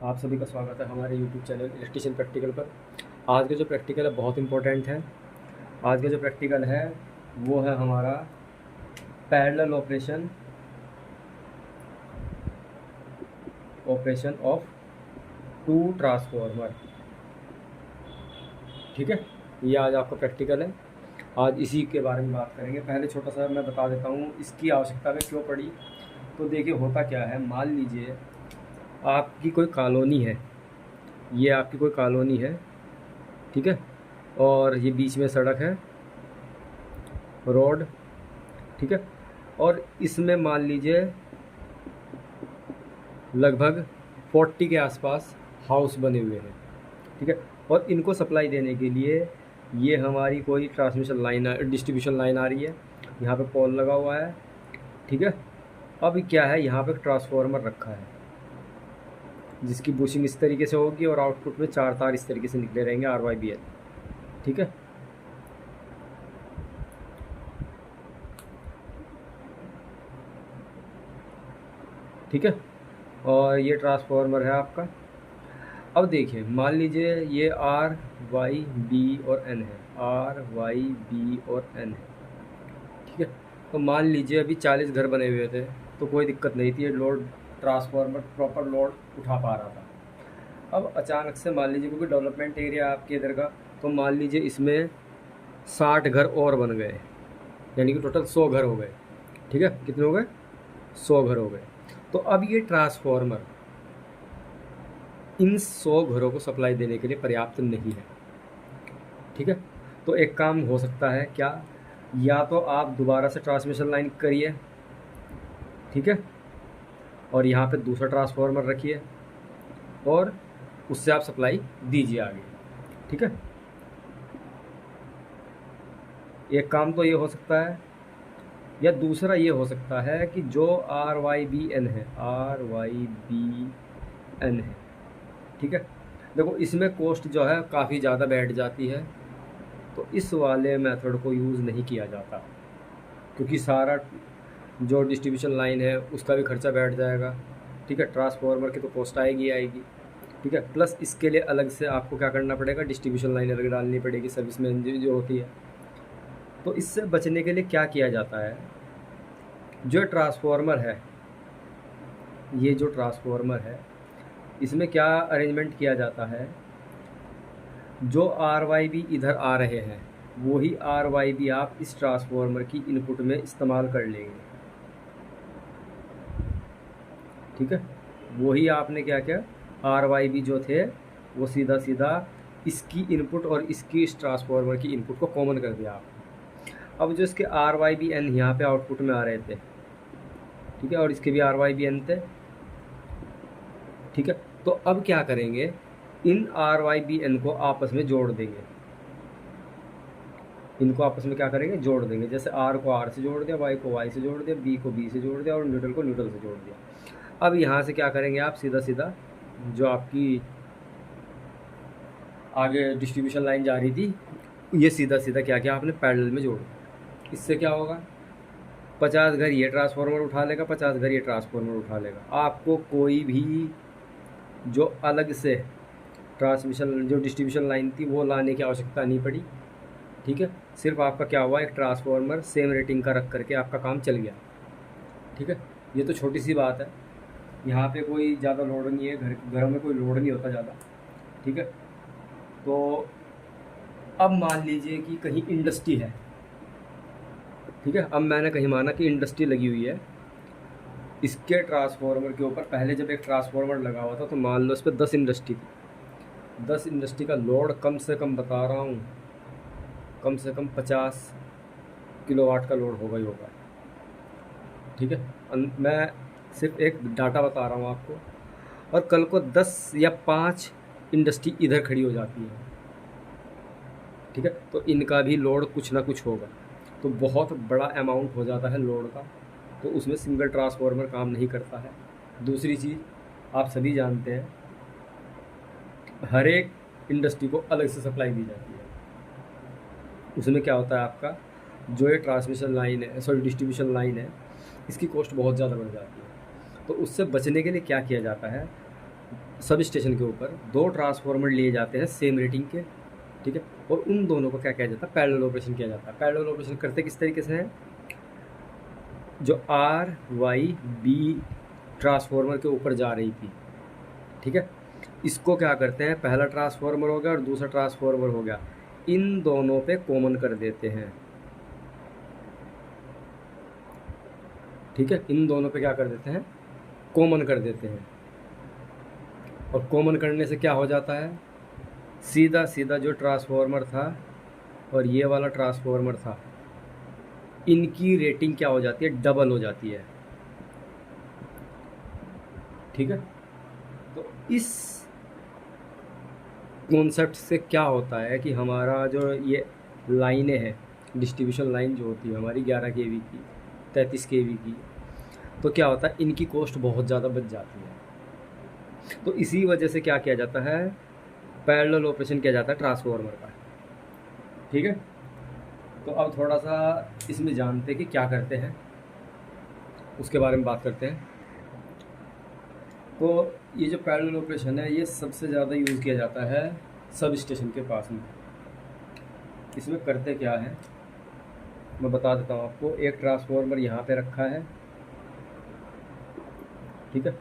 आप सभी का स्वागत है हमारे YouTube चैनल इलेक्ट्रिशियन प्रैक्टिकल पर। आज का जो प्रैक्टिकल है बहुत इम्पोर्टेंट है। आज का जो प्रैक्टिकल है वो है हमारा parallel operation of two transformer. ठीक है, ये आज आपका प्रैक्टिकल है। आज इसी के बारे में बात करेंगे। पहले छोटा सा मैं बता देता हूँ इसकी आवश्यकता में क्यों पड़ी। तो देखिए होता क्या है, मान लीजिए आपकी कोई कॉलोनी है, ये आपकी कोई कॉलोनी है, ठीक है, और ये बीच में सड़क है, रोड, ठीक है, और इसमें मान लीजिए लगभग 40 के आसपास हाउस बने हुए हैं, ठीक है, और इनको सप्लाई देने के लिए ये हमारी कोई ट्रांसमिशन लाइन डिस्ट्रीब्यूशन लाइन आ रही है, यहाँ पे पोल लगा हुआ है, ठीक है। अब क्या है, यहाँ पे ट्रांसफार्मर रखा है जिसकी बुशिंग इस तरीके से होगी और आउटपुट में 4 तार इस तरीके से निकले रहेंगे RYBL, ठीक है। ठीक है, और ये ट्रांसफार्मर है आपका। अब देखिए मान लीजिए ये RYB और N है, RYB और N है, ठीक है। तो मान लीजिए अभी 40 घर बने हुए थे तो कोई दिक्कत नहीं थी, लोड ट्रांसफार्मर प्रॉपर लोड उठा पा रहा था। अब अचानक से मान लीजिए क्योंकि डेवलपमेंट एरिया आपके इधर का, तो मान लीजिए इसमें 60 घर और बन गए, यानी कि टोटल 100 घर हो गए, ठीक है। कितने हो गए? 100 घर हो गए। तो अब ये ट्रांसफार्मर इन 100 घरों को सप्लाई देने के लिए पर्याप्त नहीं है, ठीक है। तो एक काम हो सकता है क्या, या तो आप दोबारा से ट्रांसमिशन लाइन करिए, ठीक है, और यहाँ पे दूसरा ट्रांसफार्मर रखिए और उससे आप सप्लाई दीजिए आगे, ठीक है। एक काम तो ये हो सकता है, या दूसरा ये हो सकता है कि जो RYBN है, RYBN है, ठीक है। देखो इसमें कॉस्ट जो है काफ़ी ज़्यादा बैठ जाती है, तो इस वाले मेथड को यूज़ नहीं किया जाता क्योंकि सारा जो डिस्ट्रीब्यूशन लाइन है उसका भी खर्चा बैठ जाएगा, ठीक है। ट्रांसफार्मर की तो कॉस्ट आएगी आएगी, ठीक है, प्लस इसके लिए अलग से आपको क्या करना पड़ेगा, डिस्ट्रीब्यूशन लाइन अलग डालनी पड़ेगी, सर्विस में जो होती है। तो इससे बचने के लिए क्या किया जाता है, जो ट्रांसफार्मर है, ये जो ट्रांसफार्मर है इसमें क्या अरेंजमेंट किया जाता है, जो RYB इधर आ रहे हैं वही RYB आप इस ट्रांसफार्मर की इनपुट में इस्तेमाल कर लेंगे, ठीक है। वही आपने क्या किया, RYB जो थे वो सीधा सीधा इसकी इनपुट और इसकी इस ट्रांसफार्मर की इनपुट को कॉमन कर दिया आपने। अब जो इसके RYBN यहाँ पे आउटपुट में आ रहे थे, ठीक है, और इसके भी RYBN थे, ठीक है। तो अब क्या करेंगे, इन RYBN को आपस में जोड़ देंगे, इनको आपस में क्या करेंगे, जोड़ देंगे। जैसे R को R से जोड़ दिया, Y को Y से जोड़ दिया, B को B से जोड़ दिया और न्यूट्रल को न्यूट्रल से जोड़ दिया। अब यहाँ से क्या करेंगे आप, सीधा सीधा जो आपकी आगे डिस्ट्रीब्यूशन लाइन जा रही थी ये सीधा सीधा क्या किया आपने, पैरेलल में जोड़ दिया। इससे क्या होगा, 50 घर ये ट्रांसफार्मर उठा लेगा, 50 घर ये ट्रांसफार्मर उठा लेगा। आपको कोई भी जो अलग से ट्रांसमिशन जो डिस्ट्रीब्यूशन लाइन थी वो लाने की आवश्यकता नहीं पड़ी, ठीक है। सिर्फ आपका क्या हुआ, एक ट्रांसफार्मर सेम रेटिंग का रख करके आपका काम चल गया, ठीक है। ये तो छोटी सी बात है, यहाँ पे कोई ज़्यादा लोड नहीं है, घरों में कोई लोड नहीं होता ज़्यादा, ठीक है। तो अब मान लीजिए कि कहीं इंडस्ट्री है, ठीक है, अब मैंने कहीं माना कि इंडस्ट्री लगी हुई है, इसके ट्रांसफार्मर के ऊपर पहले जब एक ट्रांसफार्मर लगा हुआ था तो मान लो इस पर 10 इंडस्ट्री थी, 10 इंडस्ट्री का लोड कम से कम बता रहा हूँ, कम से कम 50 किलोवाट का लोड होगा ही होगा, ठीक है। मैं सिर्फ एक डाटा बता रहा हूँ आपको, और कल को 10 या 5 इंडस्ट्री इधर खड़ी हो जाती है, ठीक है, तो इनका भी लोड कुछ ना कुछ होगा, तो बहुत बड़ा अमाउंट हो जाता है लोड का, तो उसमें सिंगल ट्रांसफार्मर काम नहीं करता है। दूसरी चीज़ आप सभी जानते हैं, हर एक इंडस्ट्री को अलग से सप्लाई दी जाती है। उसमें क्या होता है, आपका जो ये ट्रांसमिशन लाइन है, सॉरी डिस्ट्रीब्यूशन लाइन है, इसकी कॉस्ट बहुत ज़्यादा बढ़ जाती है। तो उससे बचने के लिए क्या किया जाता है, सब स्टेशन के ऊपर 2 ट्रांसफार्मर लिए जाते हैं सेम रेटिंग के, ठीक है, और उन दोनों को क्या किया जाता है, पैरेलल ऑपरेशन किया जाता है। पैरेलल ऑपरेशन करते किस तरीके से है, जो आर वाई बी ट्रांसफार्मर के ऊपर जा रही थी, ठीक है, इसको क्या करते हैं, पहला ट्रांसफार्मर हो गया और दूसरा ट्रांसफार्मर हो गया, इन दोनों पे कॉमन कर देते हैं, ठीक है, इन दोनों पे क्या कर देते हैं, कॉमन कर देते हैं। और कॉमन करने से क्या हो जाता है, सीधा सीधा जो ट्रांसफार्मर था और ये वाला ट्रांसफार्मर था, इनकी रेटिंग क्या हो जाती है, डबल हो जाती है, ठीक है। तो इस कॉन्सेप्ट से क्या होता है कि हमारा जो ये लाइनें हैं, डिस्ट्रीब्यूशन लाइन जो होती है हमारी 11 kV की, 33 kV की, तो क्या होता है, इनकी कॉस्ट बहुत ज़्यादा बच जाती है। तो इसी वजह से क्या किया जाता है, पैरेलल ऑपरेशन किया जाता है ट्रांसफार्मर का, ठीक है। तो अब थोड़ा सा इसमें जानते हैं कि क्या करते हैं, उसके बारे में बात करते हैं। तो ये जो पैरेलल ऑपरेशन है ये सबसे ज़्यादा यूज़ किया जाता है सब स्टेशन के पास में। इसमें करते क्या है मैं बता देता हूँ आपको। एक ट्रांसफार्मर यहाँ पे रखा है, ठीक है,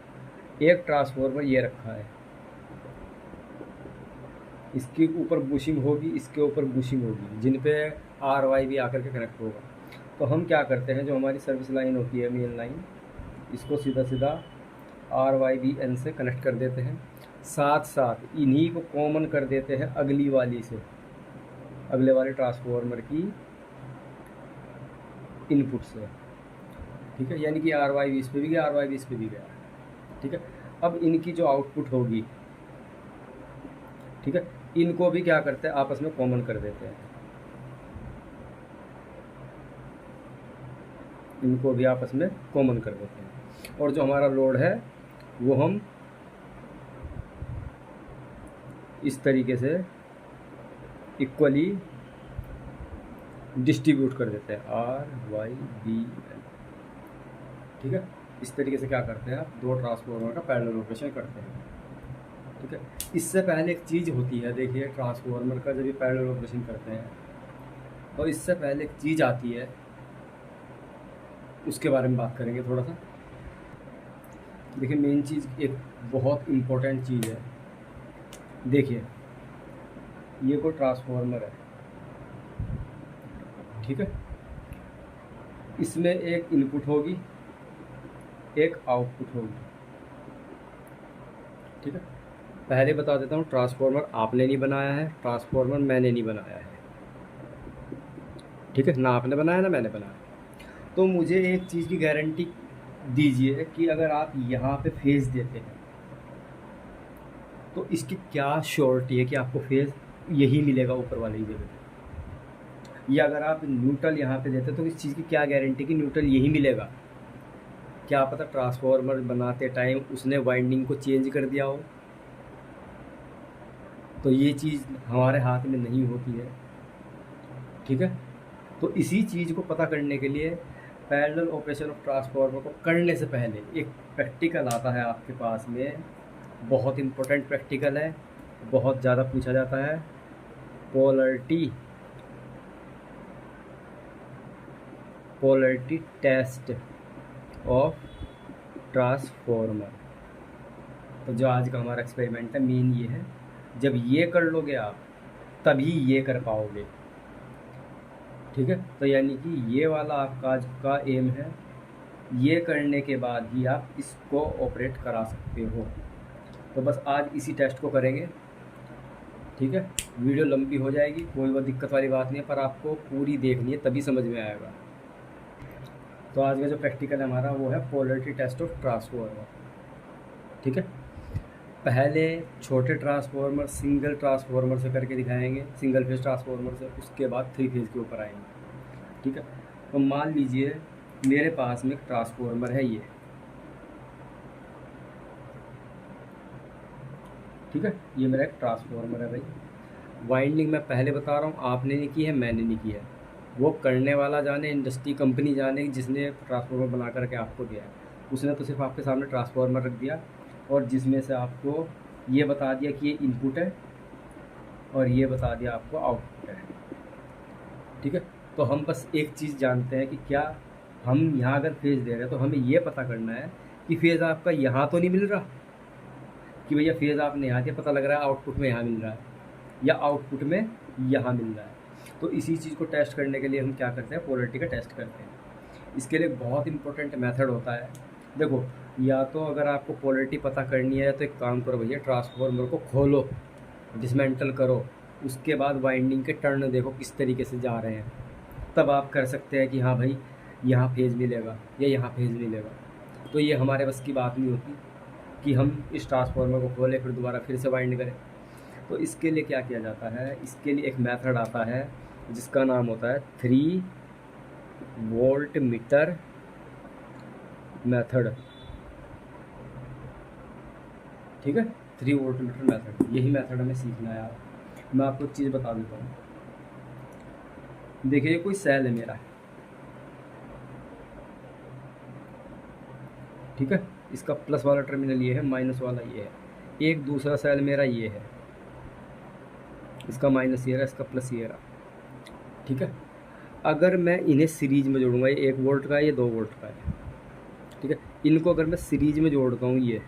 एक ट्रांसफार्मर ये रखा है, इसके ऊपर बुशिंग होगी, इसके ऊपर बुशिंग होगी, जिन पे आर वाई भी आकर के कनेक्ट होगा। तो हम क्या करते हैं, जो हमारी सर्विस लाइन होती है मेन लाइन, इसको सीधा सीधा आर वाई बी एन से कनेक्ट कर देते हैं, साथ साथ इन्हीं को कॉमन कर देते हैं अगली वाली से, अगले वाले ट्रांसफार्मर की इनपुट से, ठीक है, यानी कि आर वाई बी इस पे भी गया, आर वाई बी इस पे भी गया, ठीक है। अब इनकी जो आउटपुट होगी, ठीक है, इनको भी क्या करते हैं, आपस में कॉमन कर देते हैं, इनको भी आपस में कॉमन कर देते हैं। और जो हमारा लोड है वो हम इस तरीके से इक्वली डिस्ट्रीब्यूट कर देते हैं, आर वाई बी एल, ठीक है। इस तरीके से क्या करते हैं, आप 2 ट्रांसफार्मर का पैरेलल ऑपरेशन करते हैं, ठीक है। इससे पहले एक चीज़ होती है, देखिए ट्रांसफार्मर का जब ये पैरेलल ऑपरेशन करते हैं तो इससे पहले एक चीज़ आती है, उसके बारे में बात करेंगे थोड़ा सा। देखिए मेन चीज़, एक बहुत इम्पोर्टेंट चीज़ है, देखिए ये कोई ट्रांसफार्मर है, ठीक है, इसमें एक इनपुट होगी, एक आउटपुट होगी, ठीक है। पहले बता देता हूँ, ट्रांसफार्मर आपने नहीं बनाया है, ट्रांसफार्मर मैंने नहीं बनाया है, ठीक है, ना आपने बनाया ना मैंने बनाया। तो मुझे एक चीज़ की गारंटी दीजिए कि अगर आप यहाँ पे फेज देते हैं तो इसकी क्या श्योरिटी है कि आपको फेज यही मिलेगा ऊपर वाली जगह, या अगर आप न्यूट्रल यहाँ पे देते तो इस चीज़ की क्या गारंटी कि न्यूट्रल यही मिलेगा। क्या पता ट्रांसफार्मर बनाते टाइम उसने वाइंडिंग को चेंज कर दिया हो, तो ये चीज़ हमारे हाथ में नहीं होती है, ठीक है। तो इसी चीज़ को पता करने के लिए पैरेलल ऑपरेशन ऑफ ट्रांसफार्मर को करने से पहले एक प्रैक्टिकल आता है आपके पास में, बहुत इम्पोर्टेंट प्रैक्टिकल है, बहुत ज़्यादा पूछा जाता है, पोलरिटी टेस्ट ऑफ ट्रांसफार्मर। तो जो आज का हमारा एक्सपेरिमेंट है मेन ये है, जब ये कर लोगे आप तभी ये कर पाओगे, ठीक है। तो यानी कि ये वाला आपका आज का एम है, ये करने के बाद ही आप इसको ऑपरेट करा सकते हो। तो बस आज इसी टेस्ट को करेंगे, ठीक है। वीडियो लंबी हो जाएगी, कोई वो दिक्कत वाली बात नहीं है, पर आपको पूरी देखनी है तभी समझ में आएगा। तो आज का जो प्रैक्टिकल है हमारा वो है पोलरिटी टेस्ट ऑफ ट्रांसफार्मर, ठीक है। पहले छोटे ट्रांसफार्मर सिंगल ट्रांसफार्मर से करके दिखाएंगे, सिंगल फेज ट्रांसफार्मर से, उसके बाद 3 फेज के ऊपर आएंगे, ठीक है। तो मान लीजिए मेरे पास में एक ट्रांसफार्मर है ये, ठीक है, ये मेरा एक ट्रांसफार्मर है भाई। वाइंडिंग मैं पहले बता रहा हूँ, आपने नहीं की है, मैंने नहीं किया है, वो करने वाला जाने, इंडस्ट्री कंपनी जाने जिसने ट्रांसफार्मर बना करके आपको दिया है, उसने तो सिर्फ आपके सामने ट्रांसफार्मर रख दिया और जिसमें से आपको ये बता दिया कि ये इनपुट है और ये बता दिया आपको आउटपुट है। ठीक है, तो हम बस एक चीज़ जानते हैं कि क्या हम यहाँ अगर फेज दे रहे हैं तो हमें ये पता करना है कि फेज आपका यहाँ तो नहीं मिल रहा, कि भैया फेज आपने यहाँ दिया, पता लग रहा है आउटपुट में यहाँ मिल रहा है या आउटपुट में यहाँ मिल रहा है। तो इसी चीज़ को टेस्ट करने के लिए हम क्या करते हैं, पोलैरिटी का टेस्ट करते हैं। इसके लिए बहुत इंपॉर्टेंट मेथड होता है। देखो, या तो अगर आपको पोलैरिटी पता करनी है तो एक काम करो भैया, ट्रांसफार्मर को खोलो, डिसमेंटल करो, उसके बाद वाइंडिंग के टर्न देखो किस तरीके से जा रहे हैं, तब आप कर सकते हैं कि हाँ भाई यहाँ फेज मिलेगा या यहाँ फेज मिलेगा। तो ये हमारे बस की बात नहीं होती कि हम इस ट्रांसफार्मर को खोलें फिर दोबारा फिर से वाइंड करें। तो इसके लिए क्या किया जाता है, इसके लिए एक मेथड आता है जिसका नाम होता है 3 वोल्ट मीटर मेथड। ठीक है, 3 वोल्ट मीटर मेथड, यही मेथड हमें सीखना है यार। मैं आपको एक चीज़ बता देता हूँ। देखिए, कोई सेल है मेरा, ठीक है, इसका प्लस वाला टर्मिनल ये है, माइनस वाला ये है। एक दूसरा सेल मेरा ये है, इसका माइनस ये रहा, इसका प्लस ये रहा। ठीक है, अगर मैं इन्हें सीरीज में जोड़ूंगा, ये 1 वोल्ट का है, ये 2 वोल्ट का है, ठीक है, इनको अगर मैं सीरीज में जोड़ता हूँ ये,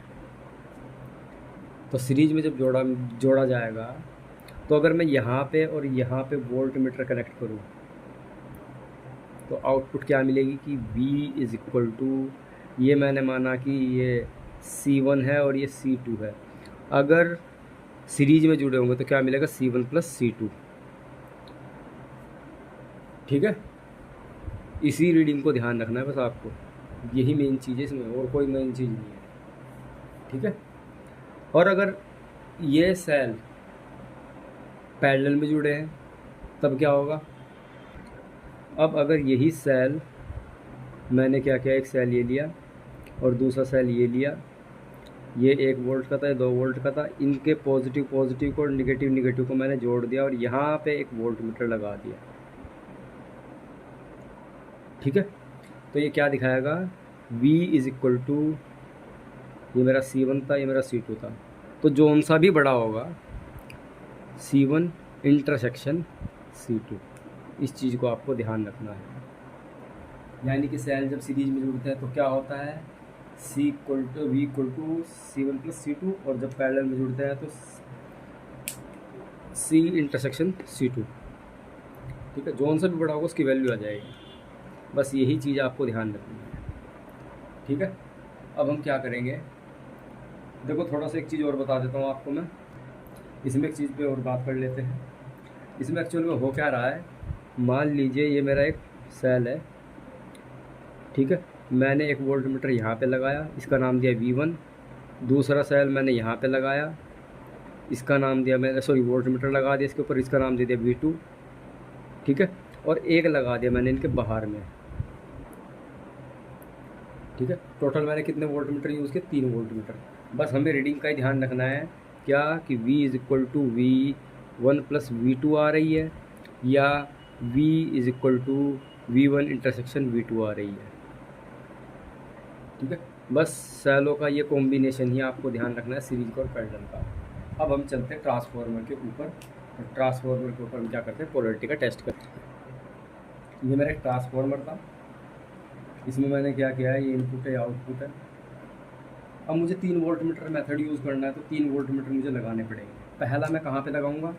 तो सीरीज में जब जोड़ा जाएगा तो अगर मैं यहाँ पे और यहाँ पे वोल्ट मीटर कनेक्ट करूँ तो आउटपुट क्या मिलेगी कि V इज़ इक्वल टू, ये मैंने माना कि ये C1 है और ये C2 है। अगर सीरीज में जुड़े होंगे तो क्या मिलेगा, C1 प्लस C2। ठीक है, इसी रीडिंग को ध्यान रखना है बस आपको, यही मेन चीज़ है इसमें, और कोई मेन चीज़ नहीं है। ठीक है, और अगर ये सेल पैरेलल में जुड़े हैं तब क्या होगा। अब अगर यही सेल, मैंने क्या किया, एक सेल ये लिया और दूसरा सेल ये लिया, ये 1 वोल्ट का था, ये 2 वोल्ट का था, इनके पॉजिटिव को और निगेटिव को मैंने जोड़ दिया और यहाँ पे एक वोल्ट मीटर लगा दिया। ठीक है, तो ये क्या दिखाएगा, V इज़ इक्वल टू, ये मेरा C1 था, ये मेरा C2 था, तो जोन सा भी बड़ा होगा C1 इंटरसेक्शन C2। इस चीज़ को आपको ध्यान रखना है। यानी कि सेल जब सीरीज में जुड़ते हैं तो क्या होता है, V equal to C1 plus C2, और जब पैरेलल में जुड़ते हैं तो C इंटरसेक्शन C2। ठीक है, जोन सा भी बड़ा होगा उसकी वैल्यू आ जाएगी। बस यही चीज़ आपको ध्यान रखनी है। ठीक है, अब हम क्या करेंगे, देखो थोड़ा सा एक चीज़ और बता देता हूँ आपको मैं, इसमें एक चीज़ पे और बात कर लेते हैं। इसमें एक्चुअल में हो क्या रहा है, मान लीजिए ये मेरा एक सेल है, ठीक है, मैंने एक वोल्ट मीटर यहाँ पे लगाया, इसका नाम दिया V1। दूसरा सेल मैंने यहाँ पे लगाया, इसका नाम दिया मैंने, सॉरी वोल्ट मीटर लगा दिया इसके ऊपर, इसका नाम दे दिया V2। ठीक है, और एक लगा दिया मैंने इनके बाहर में। ठीक है, टोटल मैंने कितने वोल्ट मीटर यूज़ किए, 3 वोल्ट मीटर। बस हमें रीडिंग का ही ध्यान रखना है, क्या कि V is equal to V1 plus V2 आ रही है या V is equal to V1 intersection V2 आ रही है। ठीक है, बस सेलों का ये कॉम्बिनेशन ही आपको ध्यान रखना है, सीरीज और पैरेलल का। अब हम चलते हैं ट्रांसफार्मर के ऊपर, और ट्रांसफार्मर के ऊपर हम क्या करते हैं, पोलैरिटी का टेस्ट करते हैं। ये मेरा एक ट्रांसफार्मर था, इसमें मैंने क्या किया है, ये इनपुट है, आउटपुट है। अब मुझे 3 वोल्ट मीटर मेथड यूज़ करना है, तो 3 वोल्ट मीटर मुझे लगाने पड़ेंगे। पहला मैं कहाँ पे लगाऊंगा,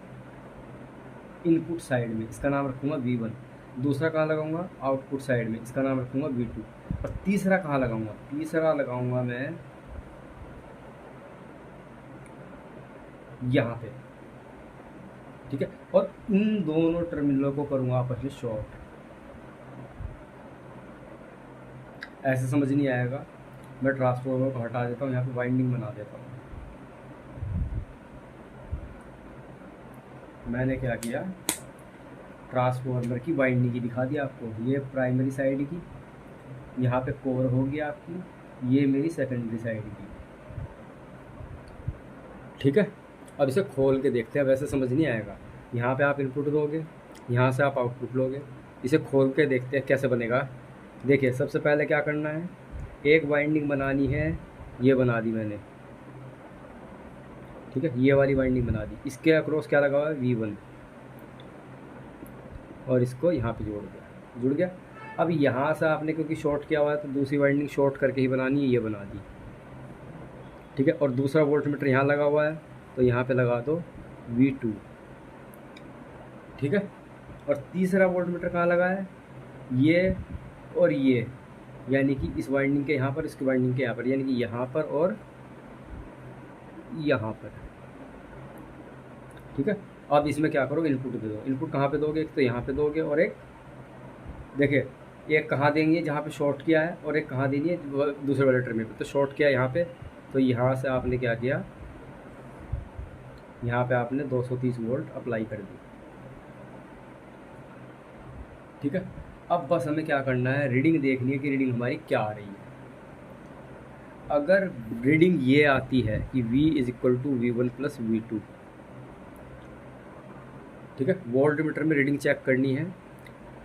इनपुट साइड में, इसका नाम रखूँगा V1। दूसरा कहाँ लगाऊंगा, आउटपुट साइड में, इसका नाम रखूँगा V2। और तीसरा कहाँ लगाऊंगा, तीसरा लगाऊंगा मैं यहाँ पे। ठीक है, और इन दोनों टर्मिनलों को करूँगा आपस में शॉर्ट। ऐसे समझ नहीं आएगा, मैं ट्रांसफार्मर को हटा देता हूँ, यहाँ पे वाइंडिंग बना देता हूँ। मैंने क्या किया, ट्रांसफार्मर की वाइंडिंग की दिखा दिया आपको, ये प्राइमरी साइड की, यहाँ पे कोर होगी आपकी, ये मेरी सेकेंडरी साइड की। ठीक है, अब इसे खोल के देखते हैं, वैसे समझ नहीं आएगा। यहाँ पे आप इनपुट दोगे, यहाँ से आप आउटपुट लोगे, इसे खोल के देखते हैं कैसे बनेगा। देखिए, सबसे पहले क्या करना है, एक वाइंडिंग बनानी है, ये बना दी मैंने, ठीक है, ये वाली वाइंडिंग बना दी, इसके अक्रॉस क्या लगा हुआ है V1, और इसको यहाँ पे जोड़ दिया, जुड़ गया। अब यहाँ से आपने क्योंकि शॉर्ट किया हुआ है तो दूसरी वाइंडिंग शॉर्ट करके ही बनानी है, ये बना दी, ठीक है। और दूसरा वोल्ट मीटर यहाँ लगा हुआ है तो यहाँ पे लगा दो V2, ठीक है। और तीसरा वोल्ट मीटर कहाँ लगा है, ये और ये, यानी कि इस वाइंडिंग के यहाँ पर, इसकी वाइंडिंग के यहाँ पर, यानी कि यहाँ पर और यहाँ पर, ठीक है। अब इसमें क्या करो, इनपुट दे दो। इनपुट कहाँ पे दोगे, एक तो यहाँ पे दोगे और एक देखिए, एक कहाँ देंगे जहाँ पे शॉर्ट किया है और एक कहाँ देनी है दूसरे वाले टर्मिनल पे। तो शॉर्ट किया यहाँ पे, तो यहाँ से आपने क्या किया, यहाँ पे आपने 230 वोल्ट अप्लाई कर दी, ठीक है। अब बस हमें क्या करना है, रीडिंग देखनी है कि रीडिंग हमारी क्या आ रही है। अगर रीडिंग ये आती है कि V is equal to V1 plus V2, ठीक है, वोल्ट मीटर में रीडिंग चेक करनी है।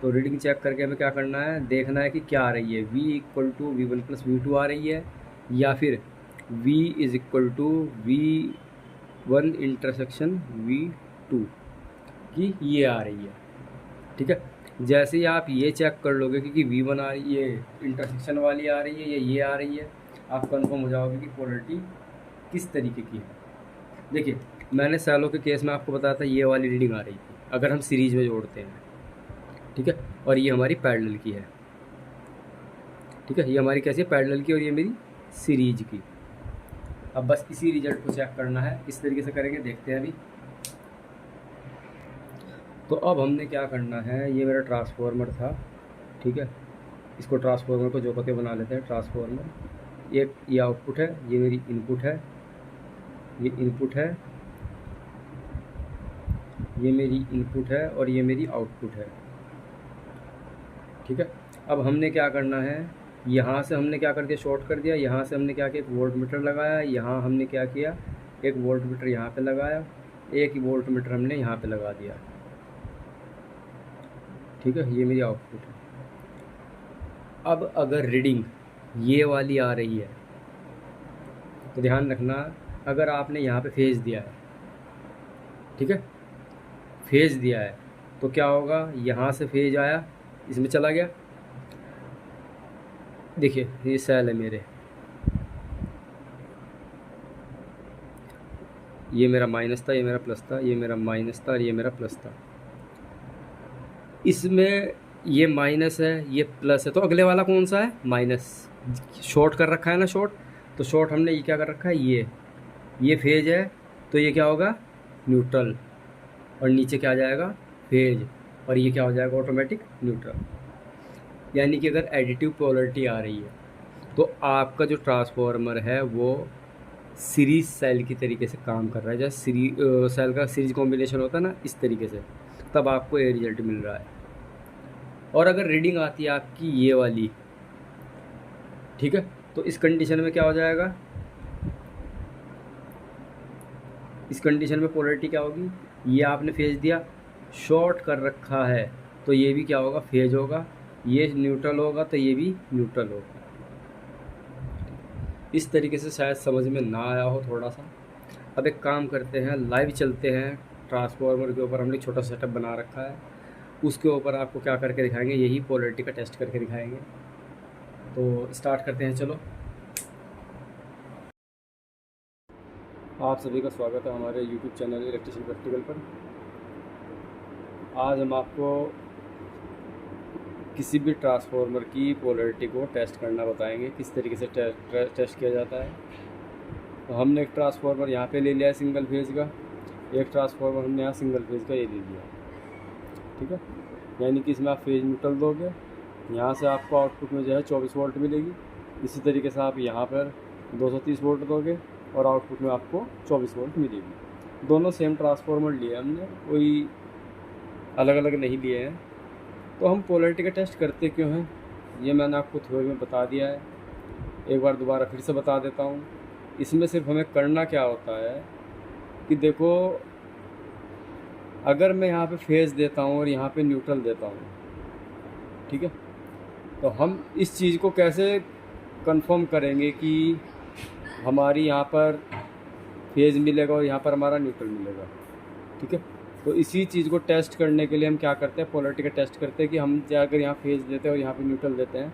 तो रीडिंग चेक करके हमें क्या करना है, देखना है कि क्या आ रही है, V equal to V1 plus V2 आ रही है, या फिर V is equal to V1 intersection V2 की ये आ रही है, ठीक है। जैसे ही आप ये चेक कर लोगे कि V1 आ रही है, ये इंटरसेक्शन वाली आ रही है या ये आ रही है, आप कंफर्म हो जाओगे कि पोलरिटी किस तरीके की है। देखिए, मैंने सैलो के केस में आपको बताया था ये वाली रीडिंग आ रही थी अगर हम सीरीज में जोड़ते हैं, ठीक है। और ये हमारी पैरेलल की है, ठीक है, ये हमारी कैसी है, पैरेलल की, और ये मेरी सीरीज की। अब बस इसी रिजल्ट को चेक करना है, इस तरीके से करेंगे, देखते हैं अभी। तो अब हमने क्या करना है, ये मेरा ट्रांसफार्मर था, ठीक है, इसको ट्रांसफार्मर को जोड़ के बना लेते हैं। ट्रांसफार्मर, एक ये आउटपुट है, ये मेरी इनपुट है, ये इनपुट है, ये मेरी इनपुट है, और ये मेरी आउटपुट है, ठीक है। अब हमने क्या करना है, यहाँ से हमने क्या कर दिया, शॉर्ट कर दिया। यहाँ से हमने क्या किया, एक वोल्ट मीटर लगाया। यहाँ हमने क्या किया, एक वोल्ट मीटर यहाँ पे लगाया, एक वोल्ट मीटर हमने यहाँ पे लगा दिया, ठीक है, ये मेरी आउटपुट है। अब अगर रीडिंग ये वाली आ रही है तो ध्यान रखना, अगर आपने यहाँ पे फेज दिया है, ठीक है, फेज दिया है, तो क्या होगा, यहाँ से फेज आया, इसमें चला गया। देखिए, ये सेल है मेरे, ये मेरा माइनस था, ये मेरा प्लस था, ये मेरा माइनस था और ये मेरा प्लस था। इसमें ये माइनस है, ये प्लस है, तो अगले वाला कौन सा है, माइनस। शॉर्ट कर रखा है ना, शॉर्ट, तो शॉर्ट हमने ये क्या कर रखा है, ये फेज है, तो ये क्या होगा, न्यूट्रल, और नीचे क्या आ जाएगा, फेज, और ये क्या हो जाएगा, ऑटोमेटिक न्यूट्रल। यानी कि अगर एडिटिव पोलरिटी आ रही है तो आपका जो ट्रांसफार्मर है वो सीरीज सेल की तरीके से काम कर रहा है, जैसे सेल का सीरीज कॉम्बिनेशन होता है ना, इस तरीके से, तब आपको ये रिजल्ट मिल रहा है। और अगर रीडिंग आती है आपकी ये वाली, ठीक है, तो इस कंडीशन में क्या हो जाएगा, इस कंडीशन में पोलरिटी क्या होगी, ये आपने फेज दिया, शॉर्ट कर रखा है, तो ये भी क्या होगा, फेज होगा, ये न्यूट्रल होगा तो ये भी न्यूट्रल होगा। इस तरीके से शायद समझ में ना आया हो थोड़ा सा। अब एक काम करते हैं, लाइव चलते हैं, ट्रांसफार्मर के ऊपर हमने छोटा सेटअप बना रखा है, उसके ऊपर आपको क्या करके दिखाएंगे, यही पोलरिटी का टेस्ट करके दिखाएंगे। तो स्टार्ट करते हैं, चलो। आप सभी का स्वागत है हमारे YouTube चैनल इलेक्ट्रिशियन प्रैक्टिकल पर। आज हम आपको किसी भी ट्रांसफार्मर की पोलरिटी को टेस्ट करना बताएंगे, किस तरीके से टेस्ट किया जाता है। तो हमने एक ट्रांसफार्मर यहाँ पे ले लिया है सिंगल फेज का, एक ट्रांसफार्मर हमने यहाँ सिंगल फेज का ये ले लिया, ठीक है। यानी कि इसमें आप फेज न्यूट्रल दोगे, यहाँ से आपको आउटपुट में जो है 24 वोल्ट मिलेगी। इसी तरीके से आप यहाँ पर 230 वोल्ट दोगे और आउटपुट में आपको 24 वोल्ट मिलेगी। दोनों सेम ट्रांसफार्मर लिए हमने, कोई अलग अलग नहीं लिए हैं। तो हम पोलरिटी का टेस्ट करते क्यों हैं, ये मैंने आपको थ्योरी में बता दिया है, एक बार दोबारा फिर से बता देता हूँ। इसमें सिर्फ हमें करना क्या होता है कि देखो, अगर मैं यहाँ पे फेज देता हूँ और यहाँ पे न्यूट्रल देता हूँ, ठीक है, तो हम इस चीज़ को कैसे कंफर्म करेंगे कि हमारी यहाँ पर फेज़ मिलेगा और यहाँ पर हमारा न्यूट्रल मिलेगा। ठीक है, तो इसी चीज़ को टेस्ट करने के लिए हम क्या करते हैं, पोलैरिटी का टेस्ट करते हैं कि हम अगर यहाँ फेज़ देते हैं और यहाँ पे न्यूट्रल देते हैं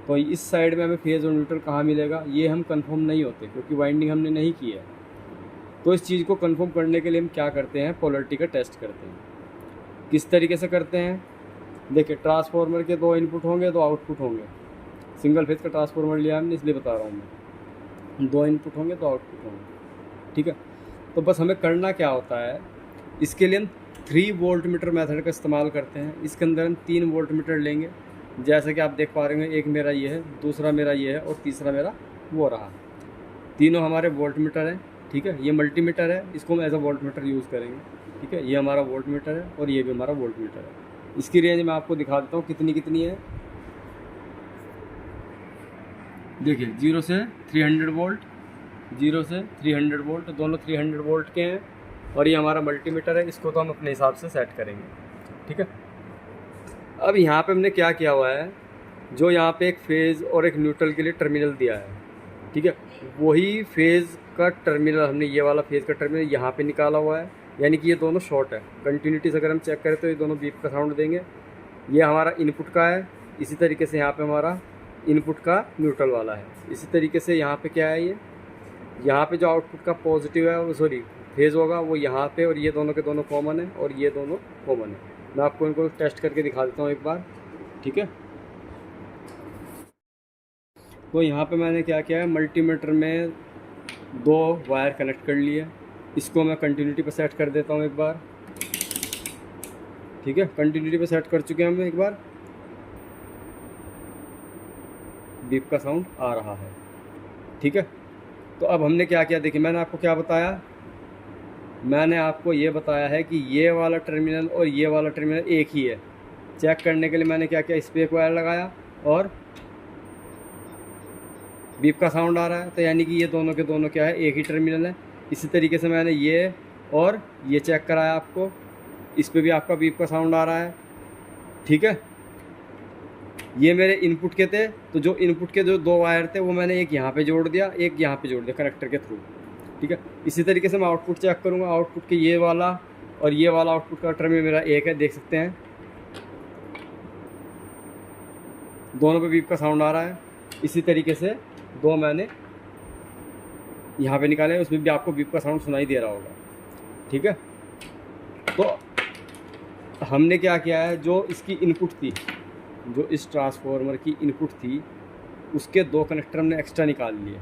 तो इस साइड में हमें फेज़ और न्यूट्रल कहाँ मिलेगा, ये हम कंफर्म नहीं होते क्योंकि वाइंडिंग हमने नहीं की है। तो इस चीज़ को कंफर्म करने के लिए हम क्या करते हैं, पोलैरिटी का टेस्ट करते हैं। किस तरीके से करते हैं, देखिए ट्रांसफार्मर के 2 इनपुट होंगे 2 आउटपुट होंगे। सिंगल फेज़ का ट्रांसफार्मर लिया हमने इसलिए बता रहा हूँ मैं, 2 इनपुट होंगे 2 आउटपुट होंगे। ठीक है, तो बस हमें करना क्या होता है, इसके लिए हम 3 वोल्ट मीटर मेथड का इस्तेमाल करते हैं। इसके अंदर हम 3 वोल्ट मीटर लेंगे, जैसे कि आप देख पा रहे हैं, एक मेरा ये है, दूसरा मेरा ये है और तीसरा मेरा वो रहा। तीनों हमारे वोल्ट मीटर हैं। ठीक है, ये मल्टी मीटर है, इसको हम as a volt meter use करेंगे। ठीक है, ये हमारा वोल्ट मीटर है और ये भी हमारा वोल्ट मीटर है। इसकी रेंज मैं आपको दिखा देता हूँ कितनी कितनी है। देखिए 0 से 300 वोल्ट, 0 से 300 वोल्ट, दोनों 300 वोल्ट के हैं और ये हमारा मल्टीमीटर है, इसको तो हम अपने हिसाब से सेट करेंगे। ठीक है, अब यहाँ पे हमने क्या किया हुआ है, जो यहाँ पे एक फेज़ और एक न्यूट्रल के लिए टर्मिनल दिया है। ठीक है, वही फेज़ का टर्मिनल हमने ये वाला फेज़ का टर्मिनल यहाँ पे निकाला हुआ है, यानी कि ये दोनों शॉर्ट है। कंटिन्यूटी से अगर हम चेक करें तो ये दोनों बीप का साउंड देंगे। ये हमारा इनपुट का है, इसी तरीके से यहाँ पे हमारा इनपुट का न्यूट्रल वाला है। इसी तरीके से यहाँ पे क्या है, ये यहाँ पे जो आउटपुट का पॉजिटिव है वो सॉरी फेज़ होगा वो यहाँ पे, और ये दोनों के दोनों कॉमन है और ये दोनों कॉमन है। मैं आपको इनको टेस्ट करके दिखा देता हूँ एक बार। ठीक है, तो यहाँ पे मैंने क्या किया है, मल्टीमीटर में 2 वायर कनेक्ट कर लिए। इसको मैं कंटिन्यूटी पे सेट कर देता हूँ एक बार। ठीक है, कंटिन्यूटी पे सेट कर चुके हैं हम एक बार। बीप का साउंड आ रहा है। ठीक है, तो अब हमने क्या किया, देखिए मैंने आपको क्या बताया, मैंने आपको ये बताया है कि ये वाला टर्मिनल और ये वाला टर्मिनल एक ही है। चेक करने के लिए मैंने क्या किया, इस पर एक वायर लगाया और बीप का साउंड आ रहा है, तो यानी कि ये दोनों के दोनों क्या है, एक ही टर्मिनल है। इसी तरीके से मैंने ये और ये चेक कराया आपको, इस पे भी आपका बीप का साउंड आ रहा है। ठीक है, ये मेरे इनपुट के थे, तो जो इनपुट के जो 2 वायर थे वो मैंने एक यहाँ पे जोड़ दिया, एक यहाँ पे जोड़ दिया कनेक्टर के थ्रू। ठीक है, इसी तरीके से मैं आउटपुट चेक करूँगा, आउटपुट के ये वाला और ये वाला आउटपुट का टर्मिनल मेरा एक है, देख सकते हैं दोनों पे बीप का साउंड आ रहा है। इसी तरीके से 2 मैंने यहाँ पे निकाले, उसमें भी आपको बीप का साउंड सुनाई दे रहा होगा। ठीक है, तो हमने क्या किया है, जो इसकी इनपुट थी, जो इस ट्रांसफार्मर की इनपुट थी, उसके 2 कनेक्टर हमने एक्स्ट्रा निकाल लिए।